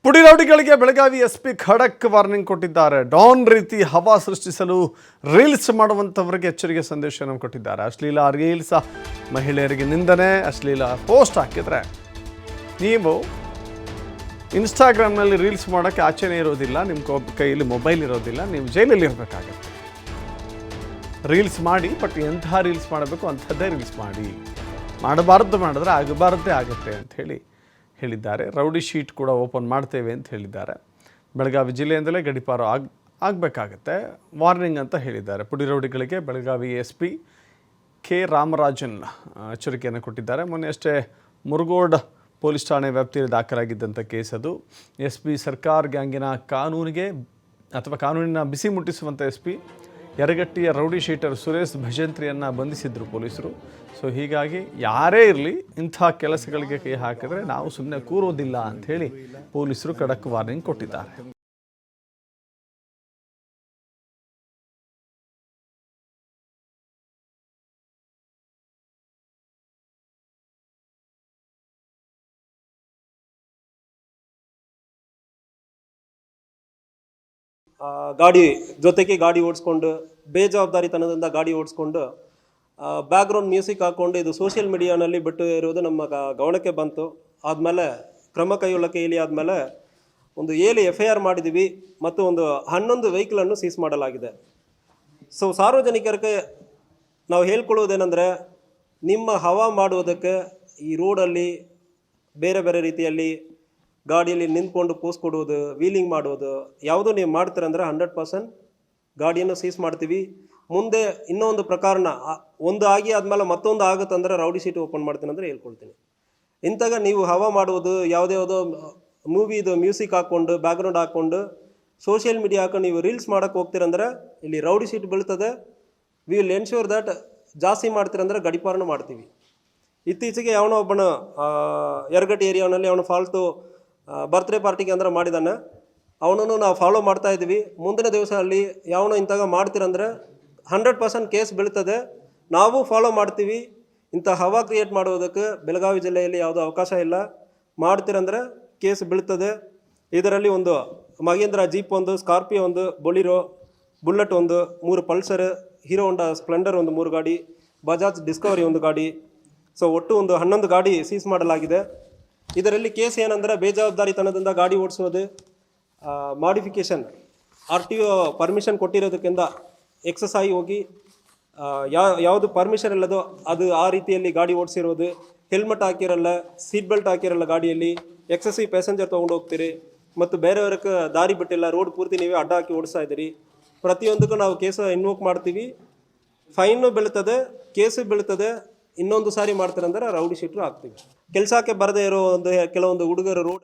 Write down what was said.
ಪುಡಿ ರೌಡಿಗಳಿಗೆ ಬೆಳಗಾವಿ ಎಸ್ಪಿ ಖಡಕ್ ವಾರ್ನಿಂಗ್ ಕೊಟ್ಟಿದ್ದಾರೆ. ಡಾನ್ ರೀತಿ ಹವಾ ಸೃಷ್ಟಿಸಲು ರೀಲ್ಸ್ ಮಾಡುವಂಥವರಿಗೆ ಎಚ್ಚರಿಕೆ ಸಂದೇಶವನ್ನು ಕೊಟ್ಟಿದ್ದಾರೆ. ಅಶ್ಲೀಲ ರೀಲ್ಸ್, ಮಹಿಳೆಯರಿಗೆ ನಿಂದನೆ, ಅಶ್ಲೀಲ ಪೋಸ್ಟ್ ಹಾಕಿದರೆ ನೀವು ಇನ್ಸ್ಟಾಗ್ರಾಮ್ನಲ್ಲಿ ರೀಲ್ಸ್ ಮಾಡೋಕ್ಕೆ ಆಚೆನೇ ಇರೋದಿಲ್ಲ, ನಿಮ್ಮ ಕೈಯಲ್ಲಿ ಮೊಬೈಲ್ ಇರೋದಿಲ್ಲ, ನೀವು ಜೈಲಲ್ಲಿ ಇರಬೇಕಾಗತ್ತೆ. ರೀಲ್ಸ್ ಮಾಡಿ, ಬಟ್ ಎಂಥ ರೀಲ್ಸ್ ಮಾಡಬೇಕು ಅಂಥದ್ದೇ ರೀಲ್ಸ್ ಮಾಡಿ, ಮಾಡಬಾರ್ದು ಮಾಡಿದ್ರೆ ಆಗಬಾರ್ದೇ ಆಗುತ್ತೆ ಅಂತ ಹೇಳಿದ್ದಾರೆ. ರೌಡಿ ಶೀಟ್ ಕೂಡ ಓಪನ್ ಮಾಡ್ತೇವೆ ಅಂತ ಹೇಳಿದ್ದಾರೆ. ಬೆಳಗಾವಿ ಜಿಲ್ಲೆಯಿಂದಲೇ ಗಡಿಪಾರು ಆಗಬೇಕಾಗತ್ತೆ, ವಾರ್ನಿಂಗ್ ಅಂತ ಹೇಳಿದ್ದಾರೆ. ಪುಡಿ ರೌಡಿಗಳಿಗೆ ಬೆಳಗಾವಿ ಎಸ್ಪಿ ಕೆ ರಾಮರಾಜನ್ ಎಚ್ಚರಿಕೆಯನ್ನು ಕೊಟ್ಟಿದ್ದಾರೆ. ಮೊನ್ನೆ ಅಷ್ಟೇ ಮುರುಗೋಡ್ ಪೊಲೀಸ್ ಠಾಣೆ ವ್ಯಾಪ್ತಿಯಲ್ಲಿ ದಾಖಲಾಗಿದ್ದಂಥ ಕೇಸ್ ಅದು. ಎಸ್ಪಿ ಸರ್ಕಾರ್ ಗ್ಯಾಂಗಿನ ಕಾನೂನಿನ ಬಿಸಿ ಮುಟ್ಟಿಸುವಂಥ ಎಸ್ಪಿ ಯರಗಟ್ಟಿಯ ರೌಡಿ ಶೀಟರ್ ಸುರೇಶ್ ಭಜಂತ್ರಿಯನ್ನು ಬಂಧಿಸಿದ್ರು ಪೊಲೀಸರು. ಸೊ ಹೀಗಾಗಿ ಯಾರೇ ಇರಲಿ ಇಂಥ ಕೆಲಸಗಳಿಗೆ ಕೈ ಹಾಕಿದ್ರೆ ನಾವು ಸುಮ್ಮನೆ ಕೂರೋದಿಲ್ಲ ಅಂಥೇಳಿ ಪೊಲೀಸರು ಖಡಕ್ ವಾರ್ನಿಂಗ್ ಕೊಟ್ಟಿದ್ದಾರೆ. ಗಾಡಿ ಜೊತೆಗೆ ಗಾಡಿ ಓಡಿಸ್ಕೊಂಡು ಬೇಜವಾಬ್ದಾರಿತನದಿಂದ ಗಾಡಿ ಓಡಿಸ್ಕೊಂಡು ಬ್ಯಾಕ್ಗ್ರೌಂಡ್ ಮ್ಯೂಸಿಕ್ ಹಾಕ್ಕೊಂಡು ಇದು ಸೋಷಿಯಲ್ ಮೀಡಿಯಾನಲ್ಲಿ ಬಿಟ್ಟು ಇರೋದು ನಮ್ಮ ಗಮನಕ್ಕೆ ಬಂತು. ಆದಮೇಲೆ ಕ್ರಮ ಕೈಗೊಳ್ಳಕ್ಕೆ ಹೇಳಿ ಆದಮೇಲೆ ಒಂದು 7 FIR ಮಾಡಿದ್ದೀವಿ ಮತ್ತು ಒಂದು 11 ವೆಹಿಕಲನ್ನು ಸೀಸ್ ಮಾಡಲಾಗಿದೆ. ಸೊ ಸಾರ್ವಜನಿಕರಿಗೆ ನಾವು ಹೇಳ್ಕೊಳ್ಳೋದೇನೆಂದರೆ, ನಿಮ್ಮ ಹವಾ ಮಾಡುವುದಕ್ಕೆ ಈ ರೋಡಲ್ಲಿ ಬೇರೆ ಬೇರೆ ರೀತಿಯಲ್ಲಿ ಗಾಡಿಯಲ್ಲಿ ನಿಂತ್ಕೊಂಡು ಪೋಸ್ ಕೊಡುವುದು, ವೀಲಿಂಗ್ ಮಾಡುವುದು ಯಾವುದೂ ನೀವು ಮಾಡ್ತೀರಂದ್ರೆ 100% ಗಾಡಿಯನ್ನು ಸೀಸ್ ಮಾಡ್ತೀವಿ. ಮುಂದೆ ಇನ್ನೂ ಒಂದು ಪ್ರಕರಣ ಒಂದು ಆಗಿ ಆದಮೇಲೆ ಮತ್ತೊಂದು ಆಗುತ್ತಂದ್ರೆ ರೌಡಿ ಶೀಟ್ ಓಪನ್ ಮಾಡ್ತೀನಿ ಅಂದರೆ ಹೇಳ್ಕೊಳ್ತೀನಿ. ಇಂತಾಗ ನೀವು ಹವಾ ಮಾಡುವುದು, ಯಾವುದ್ಯಾವುದೋ ಮೂವಿದು ಮ್ಯೂಸಿಕ್ ಹಾಕ್ಕೊಂಡು ಬ್ಯಾಕ್ಗ್ರೌಂಡ್ ಹಾಕ್ಕೊಂಡು ಸೋಷಿಯಲ್ ಮೀಡಿಯಾ ಹಾಕೊಂಡು ನೀವು ರೀಲ್ಸ್ ಮಾಡೋಕ್ಕೆ ಹೋಗ್ತೀರಂದ್ರೆ ಇಲ್ಲಿ ರೌಡಿ ಶೀಟ್ ಬೀಳ್ತದೆ. ವಿ ವಿಲ್ ಎನ್ಶ್ಯೂರ್ ದ್ಯಾಟ್ ಜಾಸ್ತಿ ಮಾಡ್ತೀರಂದ್ರೆ ಗಡಿಪಾರಣ ಮಾಡ್ತೀವಿ. ಇತ್ತೀಚೆಗೆ ಅವನೋ ಒಬ್ಬನು ಯರಗಟ್ಟಿ ಏರಿಯಾನಲ್ಲಿ ಅವನು ಫಾಲ್ತು ಬರ್ತ್ಡೇ ಪಾರ್ಟಿಗೆ ಅಂದ್ರೆ ಮಾಡಿದ್ದಾನೆ. ಅವನನ್ನು ನಾವು ಫಾಲೋ ಮಾಡ್ತಾ ಇದ್ದೀವಿ. ಮುಂದಿನ ದಿವಸ ಅಲ್ಲಿ ಯಾವನೋ ಇಂತಾಗ ಮಾಡ್ತೀರಂದ್ರೆ 100% ಕೇಸ್ ಬೀಳ್ತದೆ. ನಾವು ಫಾಲೋ ಮಾಡ್ತೀವಿ. ಇಂಥ ಹವಾ ಕ್ರಿಯೇಟ್ ಮಾಡೋದಕ್ಕೆ ಬೆಳಗಾವಿ ಜಿಲ್ಲೆಯಲ್ಲಿ ಯಾವುದೂ ಅವಕಾಶ ಇಲ್ಲ. ಮಾಡ್ತೀರಂದ್ರೆ ಕೇಸ್ ಬೀಳ್ತದೆ. ಇದರಲ್ಲಿ ಒಂದು ಮಹೇಂದ್ರ ಜೀಪ್ ಒಂದು, ಸ್ಕಾರ್ಪಿಯೋ ಒಂದು, ಬೊಲಿರೋ, ಬುಲೆಟ್ ಒಂದು, 3 ಪಲ್ಸರ್, ಹೀರೋ ಹೋಂಡಾ ಸ್ಪ್ಲೆಂಡರ್ ಒಂದು 3 ಗಾಡಿ, ಬಜಾಜ್ ಡಿಸ್ಕವರಿ ಒಂದು ಗಾಡಿ. ಸೊ ಒಟ್ಟು ಒಂದು 11 ಗಾಡಿ ಸೀಸ್ ಮಾಡಲಾಗಿದೆ. ಇದರಲ್ಲಿ ಕೇಸ್ ಏನಂದರೆ ಬೇಜವಾಬ್ದಾರಿತನದಿಂದ ಗಾಡಿ ಓಡಿಸೋದು, ಮಾಡಿಫಿಕೇಷನ್ RTO ಪರ್ಮಿಷನ್ ಕೊಟ್ಟಿರೋದಕ್ಕಿಂತ ಎಕ್ಸಸ್ ಆಗಿ ಹೋಗಿ ಯಾವುದು ಪರ್ಮಿಷನ್ ಇಲ್ಲದೋ ಅದು ಆ ರೀತಿಯಲ್ಲಿ ಗಾಡಿ ಓಡಿಸಿರೋದು, ಹೆಲ್ಮೆಟ್ ಹಾಕಿರಲ್ಲ, ಸೀಟ್ ಬೆಲ್ಟ್ ಹಾಕಿರಲ್ಲ ಗಾಡಿಯಲ್ಲಿ, ಎಕ್ಸೆಸಿವ್ ಪ್ಯಾಸೆಂಜರ್ ತೊಗೊಂಡು ಹೋಗ್ತೀರಿ ಮತ್ತು ಬೇರೆಯವ್ರಿಗೆ ದಾರಿ ಬಿಟ್ಟಿಲ್ಲ, ರೋಡ್ ಪೂರ್ತಿ ನೀವೇ ಅಡ್ಡ ಹಾಕಿ ಓಡಿಸ್ತಾ ಇದ್ದೀರಿ. ಪ್ರತಿಯೊಂದಕ್ಕೂ ನಾವು ಕೇಸು ಇನ್ವೋಕ್ ಮಾಡ್ತೀವಿ. ಫೈನು ಬೀಳ್ತದೆ, ಕೇಸು ಬೀಳ್ತದೆ. ಇನ್ನೊಂದು ಸಾರಿ ಮಾಡ್ತಾರಂದ್ರೆ ರೌಡಿ ಶೀಟ್ರು ಹಾಕ್ತೀವಿ. ಕೆಲಸಕ್ಕೆ ಬರದೇ ಇರೋ ಕೆಲವೊಂದು ಹುಡುಗರು ರೋಡ್